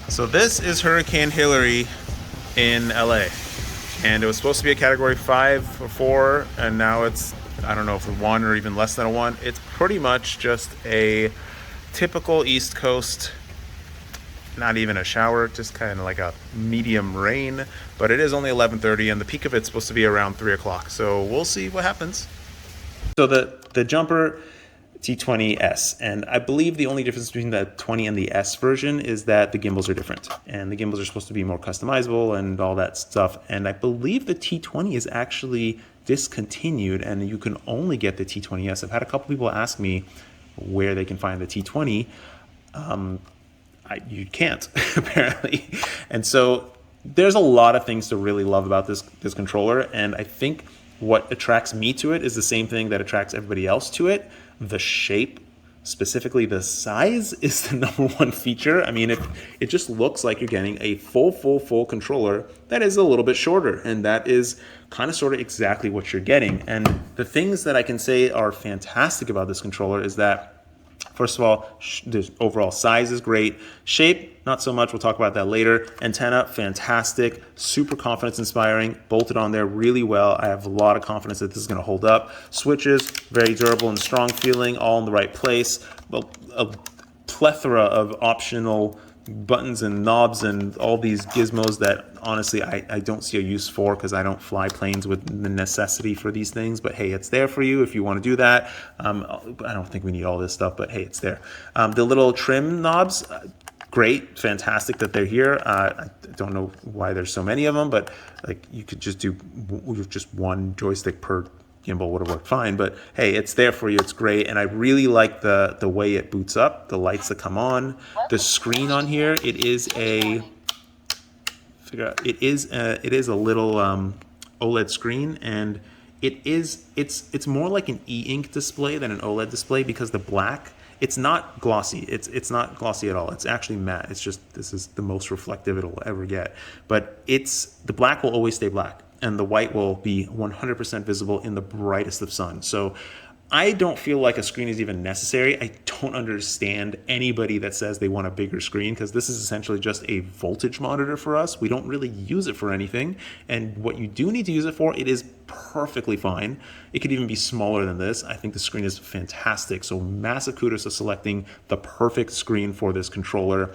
So this is Hurricane Hillary in LA, and it was supposed to be a category 5 or 4, and now it's, I don't know if it's 1 or even less than a 1. It's pretty much just a typical East Coast, not even a shower, just kind of like a medium rain, but it is only 11:30 and the peak of it's supposed to be around 3 o'clock, so we'll see what happens. So the jumper T20S, and I believe the only difference between the 20 and the S version is that the gimbals are different, and the gimbals are supposed to be more customizable and all that stuff. And I believe the T20 is actually discontinued, and you can only get the T20S. I've had a couple people ask me where they can find the T20. You can't apparently, and so there's a lot of things to really love about this controller, and I think what attracts me to it is the same thing that attracts everybody else to it. The shape, specifically the size, is the number one feature. I mean, it just looks like you're getting a full controller that is a little bit shorter, and that is kind of sort of exactly what you're getting. And the things that I can say are fantastic about this controller is that, first of all, the overall size is great. Shape, not so much. We'll talk about that later. Antenna, fantastic. Super confidence inspiring. Bolted on there really well. I have a lot of confidence that this is going to hold up. Switches, very durable and strong feeling, all in the right place. A plethora of optional buttons and knobs and all these gizmos that honestly I don't see a use for, because I don't fly planes with the necessity for these things. But hey, it's there for you if you want to do that. I don't think we need all this stuff, but hey, it's there. The little trim knobs, great, fantastic that they're here. I don't know why there's so many of them, but like you could just do just one joystick per gimbal would have worked fine, but hey, it's there for you. It's great, and I really like the way it boots up, the lights that come on, the screen on here. It is a little OLED screen, and it's more like an e-ink display than an OLED display, because the black, it's not glossy. It's not glossy at all. It's actually matte. It's just, this is the most reflective it'll ever get. But the black will always stay black, and the white will be 100% visible in the brightest of sun. So I don't feel like a screen is even necessary. I don't understand anybody that says they want a bigger screen, because this is essentially just a voltage monitor for us. We don't really use it for anything. And what you do need to use it for, it is perfectly fine. It could even be smaller than this. I think the screen is fantastic. So massive kudos to selecting the perfect screen for this controller.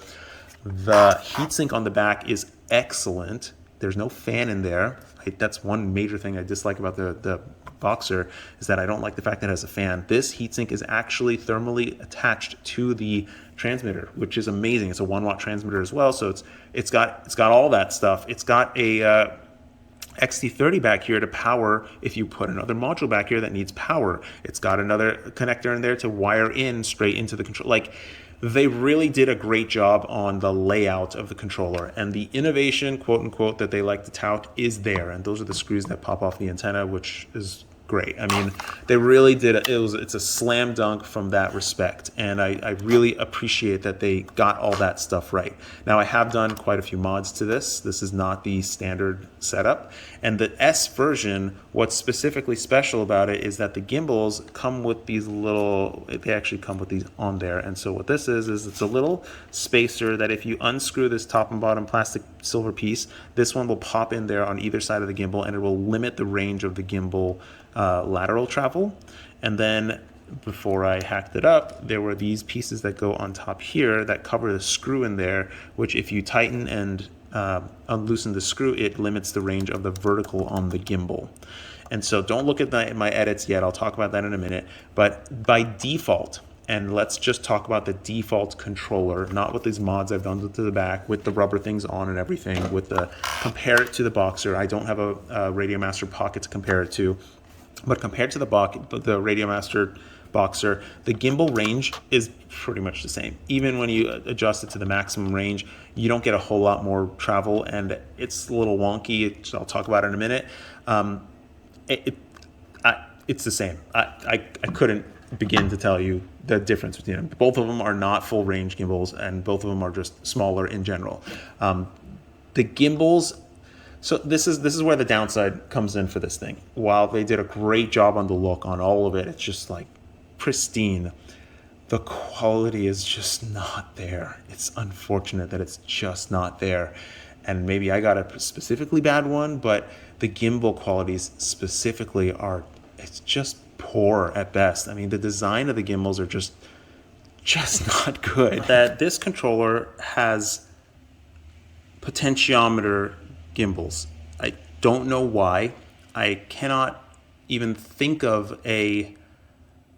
The heatsink on the back is excellent. There's no fan in there. That's one major thing I dislike about the Boxer, is that I don't like the fact that it has a fan. This heatsink is actually thermally attached to the transmitter, which is amazing. It's a 1-watt transmitter as well, so it's got all that stuff. It's got a XT30 back here to power if you put another module back here that needs power. It's got another connector in there to wire in straight into the control. Like, they really did a great job on the layout of the controller, and the innovation, quote unquote, that they like to tout is there. And those are the screws that pop off the antenna, which is great. I mean, they really did it's a slam dunk from that respect, and I really appreciate that they got all that stuff right. Now, I have done quite a few mods to this. This is not the standard setup, and the S version, what's specifically special about it is that the gimbals come with these they actually come with these on there. And so what this is it's a little spacer that if you unscrew this top and bottom plastic silver piece, this one will pop in there on either side of the gimbal, and it will limit the range of the gimbal lateral travel. And then before I hacked it up, there were these pieces that go on top here that cover the screw in there, which if you tighten and unloosen the screw, it limits the range of the vertical on the gimbal. And so don't look at my edits yet. I'll talk about that in a minute. But by default, and let's just talk about the default controller, not with these mods I've done to the back, with the rubber things on and everything, compare it to the Boxer. I don't have a Radiomaster Pocket to compare it to, but compared to the Radiomaster Boxer, the gimbal range is pretty much the same. Even when you adjust it to the maximum range, you don't get a whole lot more travel, and it's a little wonky. I'll talk about it in a minute. It's the same. I couldn't begin to tell you the difference between them. Both of them are not full range gimbals, and both of them are just smaller in general. The gimbals, so this is where the downside comes in for this thing. While they did a great job on the look on all of it, it's just like pristine. the quality is just not there. It's unfortunate that it's just not there. And maybe I got a specifically bad one, but the gimbal qualities specifically are, it's just poor at best. I mean, the design of the gimbals are just not good. That this controller has potentiometer gimbals. I don't know why. I cannot even think of a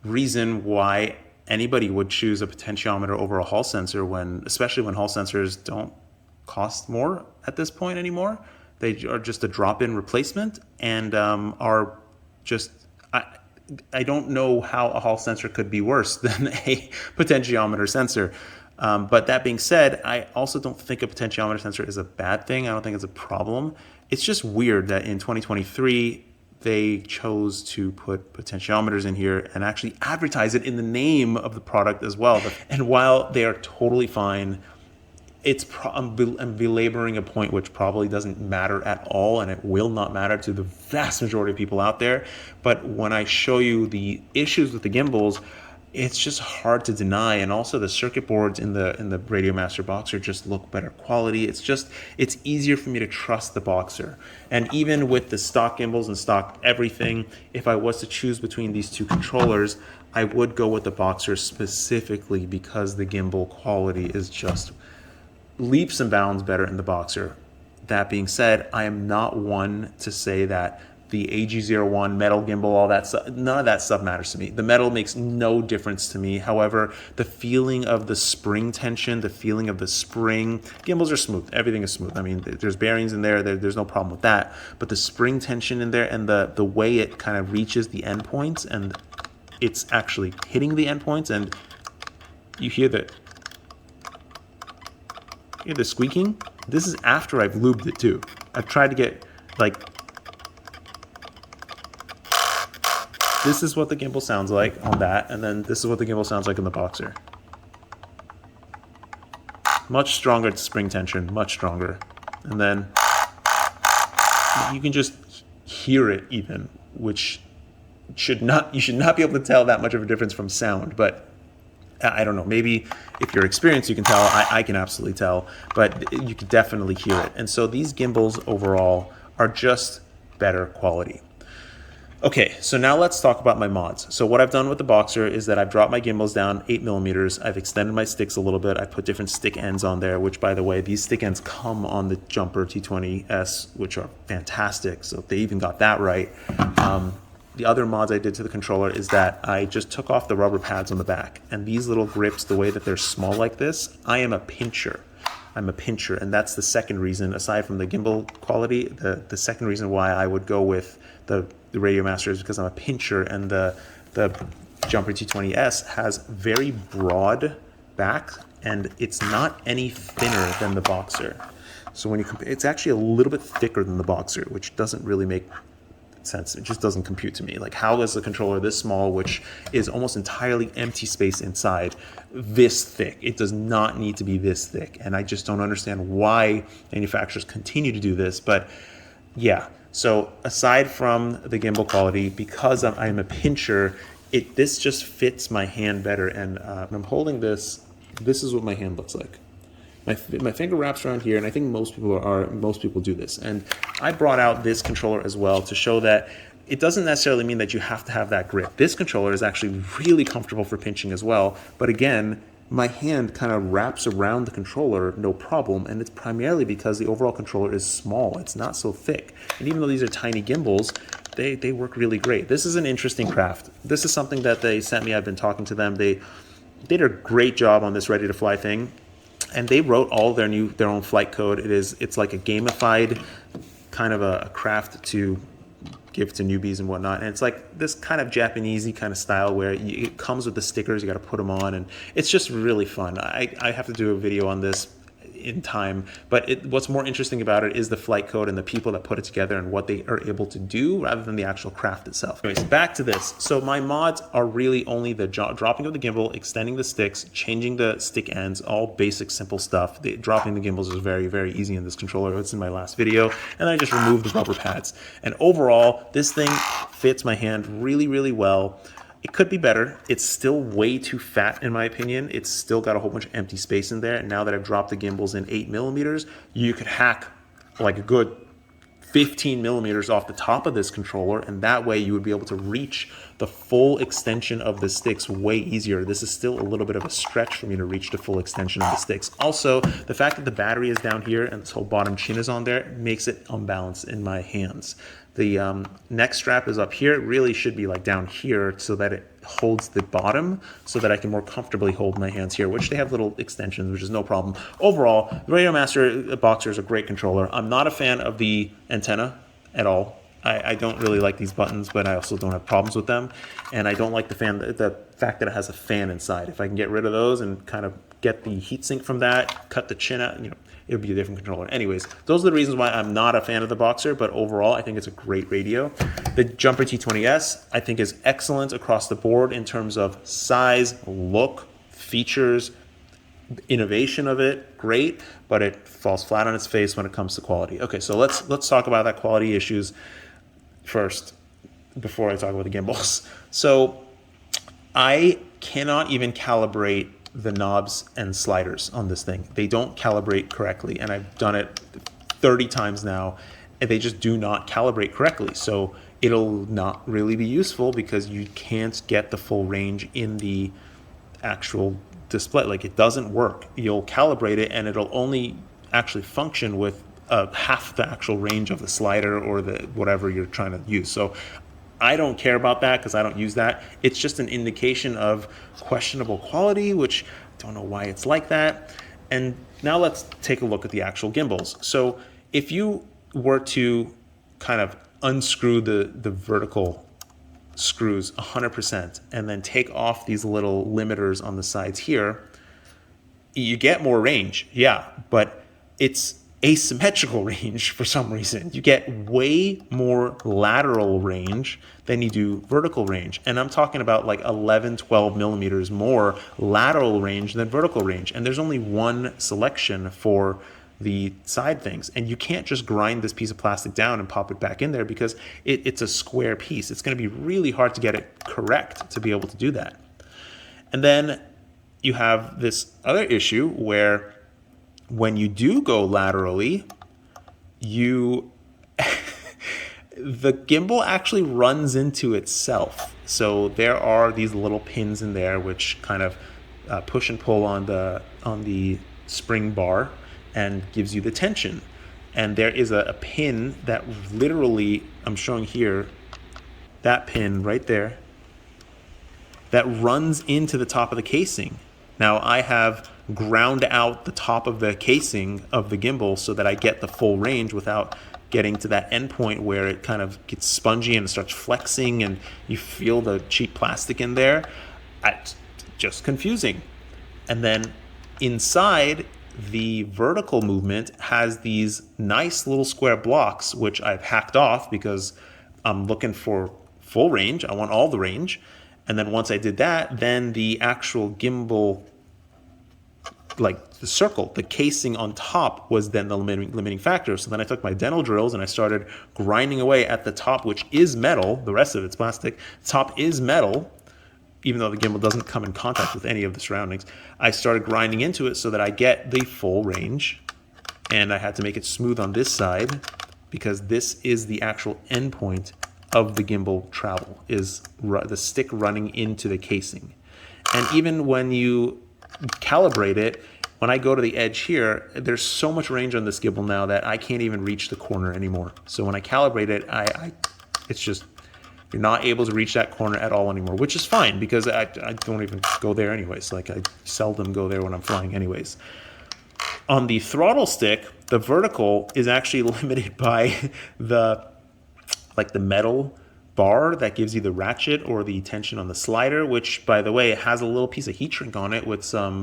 reason why anybody would choose a potentiometer over a Hall sensor, when, especially when Hall sensors don't cost more at this point anymore. They are just a drop-in replacement, and are just, I don't know how a Hall sensor could be worse than a potentiometer sensor. But that being said, I also don't think a potentiometer sensor is a bad thing. I don't think it's a problem. It's just weird that in 2023, they chose to put potentiometers in here and actually advertise it in the name of the product as well. And while they are totally fine, I'm belaboring a point which probably doesn't matter at all, and it will not matter to the vast majority of people out there. But when I show you the issues with the gimbals, it's just hard to deny. And also the circuit boards in the Radiomaster Boxer just look better quality. It's easier for me to trust the Boxer. And even with the stock gimbals and stock everything, if I was to choose between these two controllers, I would go with the Boxer specifically because the gimbal quality is just leaps and bounds better in the Boxer. That being said, I am not one to say that the AG01 metal gimbal, all that stuff, none of that stuff matters to me. The metal makes no difference to me. However, the feeling of the spring tension, the feeling of the spring, gimbals are smooth. Everything is smooth. I mean, there's bearings in there. There's no problem with that. But the spring tension in there and the way it kind of reaches the endpoints and it's actually hitting the endpoints, and you hear the squeaking. This is after I've lubed it too. I've tried to get, like, this is what the gimbal sounds like on that, and then this is what the gimbal sounds like in the Boxer. Much stronger spring tension, much stronger. And then you can just hear it even, which you should not be able to tell that much of a difference from sound, but I don't know, maybe if you're experienced you can tell. I can absolutely tell, but you can definitely hear it. And so these gimbals overall are just better quality. Okay, so now let's talk about my mods. So what I've done with the Boxer is that I've dropped my gimbals down 8mm. I've extended my sticks a little bit. I put different stick ends on there, which, by the way, these stick ends come on the Jumper T20S, which are fantastic. So they even got that right. The other mods I did to the controller is that I just took off the rubber pads on the back. And these little grips, the way that they're small like this, I am a pincher. I'm a pincher, and that's the second reason, aside from the gimbal quality, the second reason why I would go with the Radiomaster is because I'm a pincher, and the Jumper T20S has very broad back, and it's not any thinner than the Boxer. So when you compare, it's actually a little bit thicker than the Boxer, which doesn't really make sense. It just doesn't compute to me. Like, how is the controller this small, which is almost entirely empty space inside, this thick? It does not need to be this thick, and I just don't understand why manufacturers continue to do this. But yeah, so aside from the gimbal quality, because I'm a pincher, this just fits my hand better. And when I'm holding this, this is what my hand looks like. My finger wraps around here, and I think most people do this. And I brought out this controller as well to show that it doesn't necessarily mean that you have to have that grip. This controller is actually really comfortable for pinching as well. But again, my hand kind of wraps around the controller, no problem. And it's primarily because the overall controller is small. It's not so thick. And even though these are tiny gimbals, they work really great. This is an interesting craft. This is something that they sent me. I've been talking to them. They did a great job on this Ready to Fly thing. And they wrote all their own flight code. It's like a gamified kind of a craft to give to newbies and whatnot. And it's like this kind of Japanesey kind of style where it comes with the stickers. You got to put them on, and it's just really fun. I have to do a video on this in time, but what's more interesting about it is the flight code and the people that put it together and what they are able to do rather than the actual craft itself. Anyways, back to this. So my mods are really only the dropping of the gimbal, extending the sticks, changing the stick ends, all basic simple stuff. Dropping the gimbals is very, very easy in this controller. It's in my last video. And I just removed the rubber pads. And overall, this thing fits my hand really, really well. It could be better. It's still way too fat, in my opinion. It's still got a whole bunch of empty space in there. And now that I've dropped the gimbals in 8mm, you could hack like a good 15 millimeters off the top of this controller, and that way you would be able to reach the full extension of the sticks way easier. This is still a little bit of a stretch for me to reach the full extension of the sticks. Also, the fact that the battery is down here and this whole bottom chin is on there makes it unbalanced in my hands. The neck strap is up here. It really should be like down here so that it holds the bottom so that I can more comfortably hold my hands here, which they have little extensions, which is no problem. Overall, the Radiomaster Boxer is a great controller. I'm not a fan of the antenna at all. I don't really like these buttons, but I also don't have problems with them. And I don't like the fact that it has a fan inside. If I can get rid of those and kind of get the heatsink from that, cut the chin out, it would be a different controller. Anyways, those are the reasons why I'm not a fan of the Boxer, but overall, I think it's a great radio. The Jumper T20S, I think, is excellent across the board in terms of size, look, features, innovation of it, great, but it falls flat on its face when it comes to quality. Okay, so let's talk about that quality issues first before I talk about the gimbals. So I cannot even calibrate the knobs and sliders on this thing. They don't calibrate correctly, and I've done it 30 times now, and they just do not calibrate correctly. So it'll not really be useful because you can't get the full range in the actual display. Like, it doesn't work. You'll calibrate it and it'll only actually function with half the actual range of the slider or the whatever you're trying to use. So I don't care about that because I don't use that. It's just an indication of questionable quality, which I don't know why it's like that. And now let's take a look at the actual gimbals. So if you were to kind of unscrew the vertical screws 100% and then take off these little limiters on the sides here, you get more range, yeah, but it's asymmetrical range for some reason. You get way more lateral range than you do vertical range. And I'm talking about like 11, 12 millimeters more lateral range than vertical range. And there's only one selection for the side things. And you can't just grind this piece of plastic down and pop it back in there because it's a square piece. It's going to be really hard to get it correct to be able to do that. And then you have this other issue where when you do go laterally, the gimbal actually runs into itself. So there are these little pins in there which kind of push and pull on the spring bar and gives you the tension. And there is a pin that literally, I'm showing here, that pin right there, that runs into the top of the casing. Now I have ground out the top of the casing of the gimbal so that I get the full range without getting to that end point where it kind of gets spongy and starts flexing and you feel the cheap plastic in there. It's just confusing. And then inside, the vertical movement has these nice little square blocks, which I've hacked off because I'm looking for full range. I want all the range. And then once I did that, then the actual gimbal, like the circle, the casing on top was then the limiting factor. So then I took my dental drills and I started grinding away at the top, which is metal. The rest of it's plastic. The top is metal, even though the gimbal doesn't come in contact with any of the surroundings. I started grinding into it so that I get the full range. And I had to make it smooth on this side because this is the actual end point of the gimbal travel, is the stick running into the casing. And even when you calibrate it, when I go to the edge here, there's so much range on this gimbal now that I can't even reach the corner anymore. So when I calibrate it, it's just, you're not able to reach that corner at all anymore, which is fine because I don't even go there anyways. Like, I seldom go there when I'm flying anyways. On the throttle stick, the vertical is actually limited by the metal bar that gives you the ratchet or the tension on the slider, which, by the way, has a little piece of heat shrink on it with some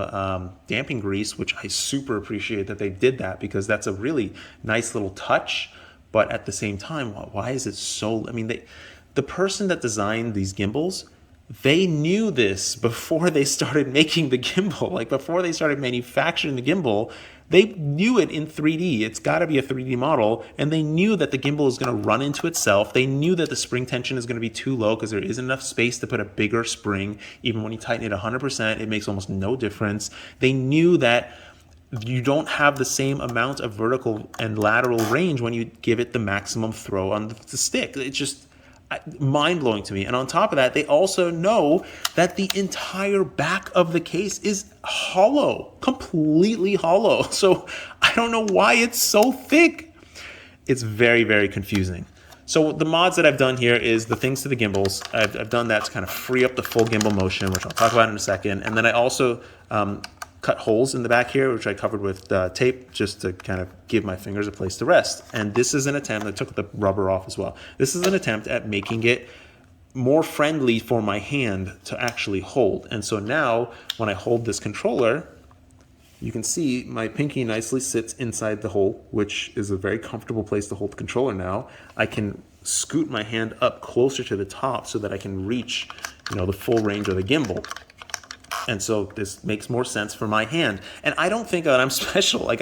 damping grease, which I super appreciate that they did that because that's a really nice little touch. But at the same time, why is it so, I mean, the person that designed these gimbals, They knew this before they started making the gimbal. Like before they started manufacturing the gimbal, they knew it in 3D. It's got to be a 3D model. And they knew that the gimbal is going to run into itself. They knew that the spring tension is going to be too low because there isn't enough space to put a bigger spring. Even when you tighten it 100%, it makes almost no difference. They knew that you don't have the same amount of vertical and lateral range when you give it the maximum throw on the stick. It's just mind-blowing to me. And on top of that, they also know that the entire back of the case is hollow, completely hollow. So I don't know why it's so thick. It's very, very confusing. So the mods that I've done here is the things to the gimbals. I've done that to kind of free up the full gimbal motion, which I'll talk about in a second. And then I also cut holes in the back here, which I covered with tape just to kind of give my fingers a place to rest. And this is an attempt, I took the rubber off as well. This is an attempt at making it more friendly for my hand to actually hold. And so now when I hold this controller, you can see my pinky nicely sits inside the hole, which is a very comfortable place to hold the controller now. I can scoot my hand up closer to the top so that I can reach, the full range of the gimbal. And so this makes more sense for my hand. And I don't think that I'm special. Like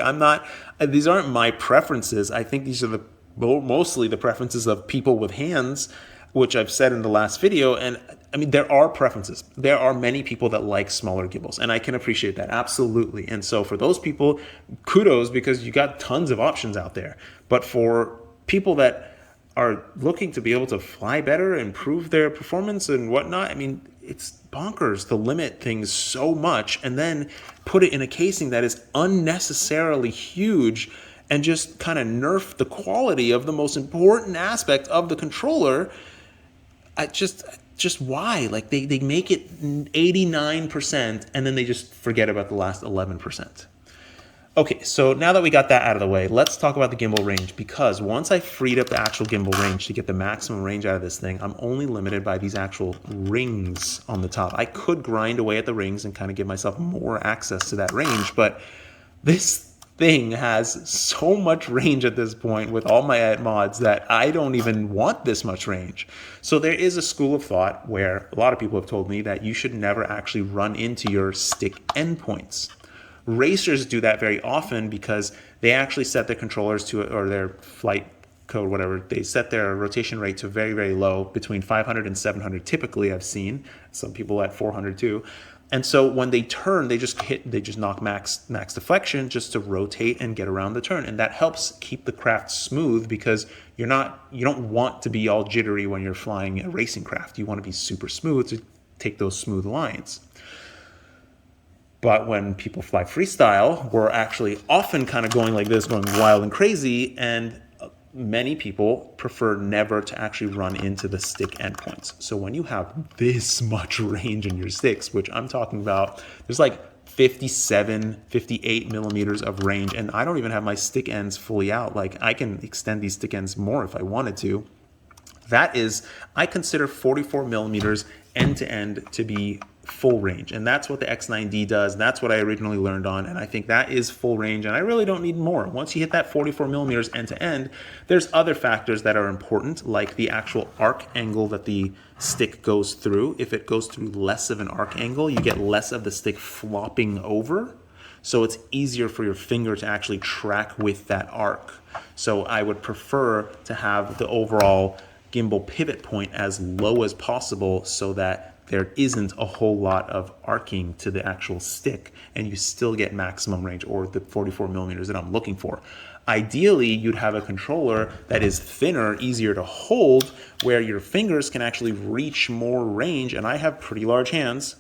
these aren't my preferences. I think these are mostly the preferences of people with hands, which I've said in the last video. And I mean, there are preferences. There are many people that like smaller gimbals, and I can appreciate that, absolutely. And so for those people, kudos, because you got tons of options out there. But for people that are looking to be able to fly better, improve their performance and whatnot, I mean, it's bonkers to limit things so much and then put it in a casing that is unnecessarily huge and just kind of nerf the quality of the most important aspect of the controller. Just why? Like they make it 89% and then they just forget about the last 11%. Okay, so now that we got that out of the way, let's talk about the gimbal range, because once I freed up the actual gimbal range to get the maximum range out of this thing, I'm only limited by these actual rings on the top. I could grind away at the rings and kind of give myself more access to that range, but this thing has so much range at this point with all my mods that I don't even want this much range. So there is a school of thought where a lot of people have told me that you should never actually run into your stick endpoints. Racers do that very often because they actually set their controllers to, or their flight code, whatever, they set their rotation rate to very, very low, between 500 and 700 typically. I've seen some people at 400 too. And so when they turn, they just knock max deflection just to rotate and get around the turn. And that helps keep the craft smooth, because you don't want to be all jittery when you're flying a racing craft. You want to be super smooth to take those smooth lines. But when people fly freestyle, we're actually often kind of going like this, going wild and crazy, and many people prefer never to actually run into the stick endpoints. So when you have this much range in your sticks, which I'm talking about, there's like 57, 58 millimeters of range, and I don't even have my stick ends fully out. Like I can extend these stick ends more if I wanted to. That is, I consider 44 millimeters end to end to be full range, and that's what the X9D does. That's what I originally learned on, and I think that is full range, and I really don't need more. Once you hit that 44 millimeters end to end, there's other factors that are important, like the actual arc angle that the stick goes through. If it goes through less of an arc angle, you get less of the stick flopping over, so it's easier for your finger to actually track with that arc. So I would prefer to have the overall gimbal pivot point as low as possible so that there isn't a whole lot of arcing to the actual stick, and you still get maximum range, or the 44 millimeters that I'm looking for. Ideally, you'd have a controller that is thinner, easier to hold, where your fingers can actually reach more range, and I have pretty large hands,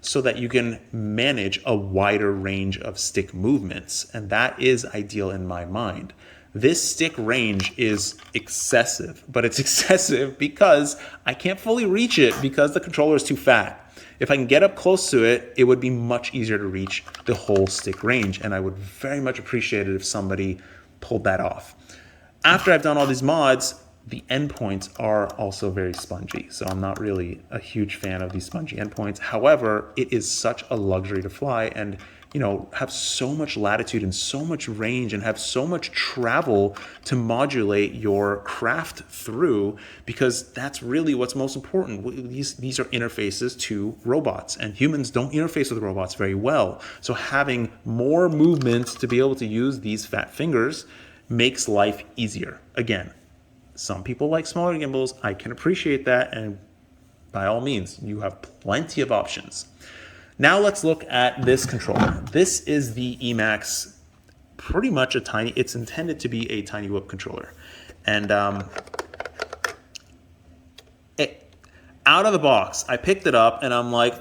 so that you can manage a wider range of stick movements, and that is ideal in my mind. This stick range is excessive, but it's excessive because I can't fully reach it because the controller is too fat. If I can get up close to it, it would be much easier to reach the whole stick range, and I would very much appreciate it if somebody pulled that off. After I've done all these mods, the endpoints are also very spongy. So I'm not really a huge fan of these spongy endpoints. However, it is such a luxury to fly and, you know, have so much latitude and so much range and have so much travel to modulate your craft through, because that's really what's most important. These are interfaces to robots, and humans don't interface with robots very well. So having more movement to be able to use these fat fingers makes life easier. Again, some people like smaller gimbals. I can appreciate that, and by all means, you have plenty of options. Now let's look at this controller. This is the EMAX, pretty much it's intended to be a tiny whoop controller. And out of the box, I picked it up and I'm like,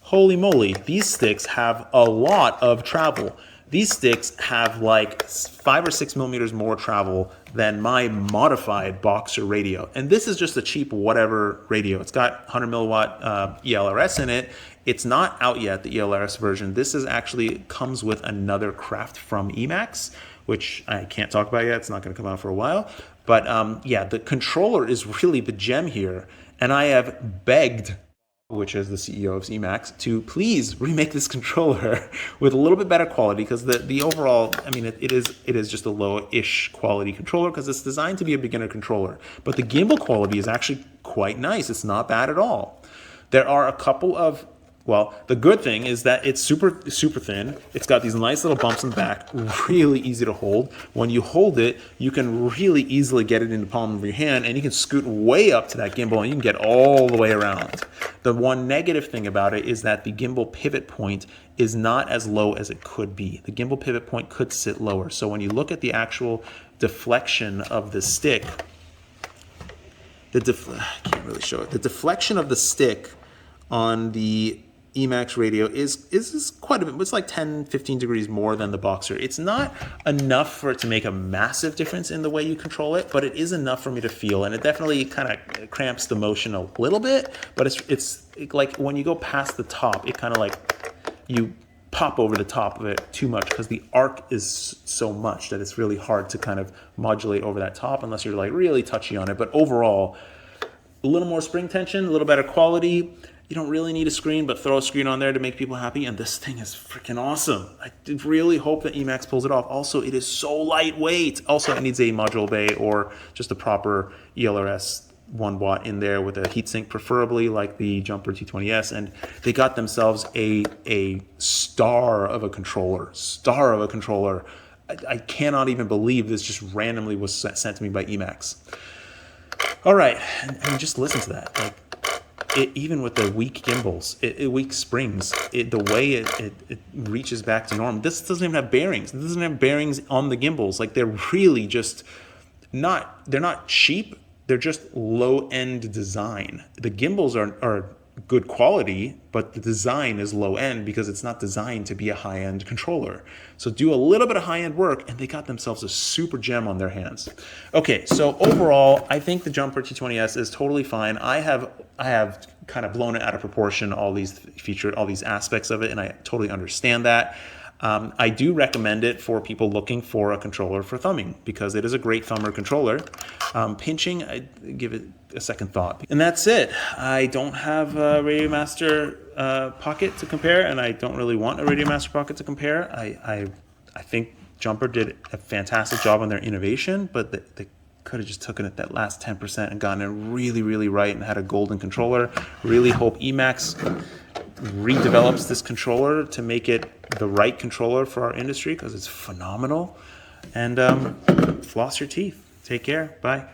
holy moly, these sticks have a lot of travel. These sticks have like 5 or 6 millimeters more travel than my modified Boxer radio. And this is just a cheap whatever radio. It's got 100 milliwatt ELRS in it. It's not out yet, the ELRS version. This is actually comes with another craft from EMAX, which I can't talk about yet. It's not going to come out for a while. But yeah, the controller is really the gem here. And I have begged, which is the CEO of EMAX, to please remake this controller with a little bit better quality, because the overall, I mean, it is just a low-ish quality controller because it's designed to be a beginner controller. But the gimbal quality is actually quite nice. It's not bad at all. There are a couple of, well, the good thing is that it's super thin. It's got these nice little bumps in the back, really easy to hold. When you hold it, you can really easily get it in the palm of your hand, and you can scoot way up to that gimbal and you can get all the way around. The one negative thing about it is that the gimbal pivot point is not as low as it could be. The gimbal pivot point could sit lower. So when you look at the actual deflection of the stick, I can't really show it. The deflection of the stick on the EMAX radio is quite a bit. It's like 10-15 degrees more than the Boxer. It's not enough for it to make a massive difference in the way you control it, but it is enough for me to feel, and it definitely kind of cramps the motion a little bit, but it's like when you go past the top, it kind of like you pop over the top of it too much, because the arc is so much that it's really hard to kind of modulate over that top unless you're like really touchy on it. But overall, a little more spring tension, a little better quality. You don't really need a screen, but throw a screen on there to make people happy, and this thing is freaking awesome. I really hope that EMAX pulls it off. Also, it is so lightweight. Also, it needs a module bay or just a proper ELRS 1 watt in there with a heatsink, preferably like the Jumper T20S, and they got themselves a star of a controller. I cannot even believe this just randomly was sent to me by EMAX. All right, and just listen to that. Like, even with the weak gimbals, weak springs, the way it reaches back to normal. This doesn't even have bearings. It doesn't have bearings on the gimbals. Like, they're really just they're not cheap. They're just low-end design. The gimbals are good quality, but the design is low-end because it's not designed to be a high-end controller. So do a little bit of high-end work, and they got themselves a super gem on their hands. Okay, so overall, I think the Jumper T20S is totally fine. I have kind of blown it out of proportion, all these aspects of it, and I totally understand that. I do recommend it for people looking for a controller for thumbing, because it is a great thumber controller. Pinching, I give it a second thought. And that's it. I don't have a Radiomaster Pocket to compare, and I don't really want a Radiomaster Pocket to compare. I think Jumper did a fantastic job on their innovation, but they could have just taken it that last 10% and gotten it really, really right and had a golden controller. Really hope EMAX redevelops this controller to make it the right controller for our industry, because it's phenomenal. And floss your teeth. Take care. Bye.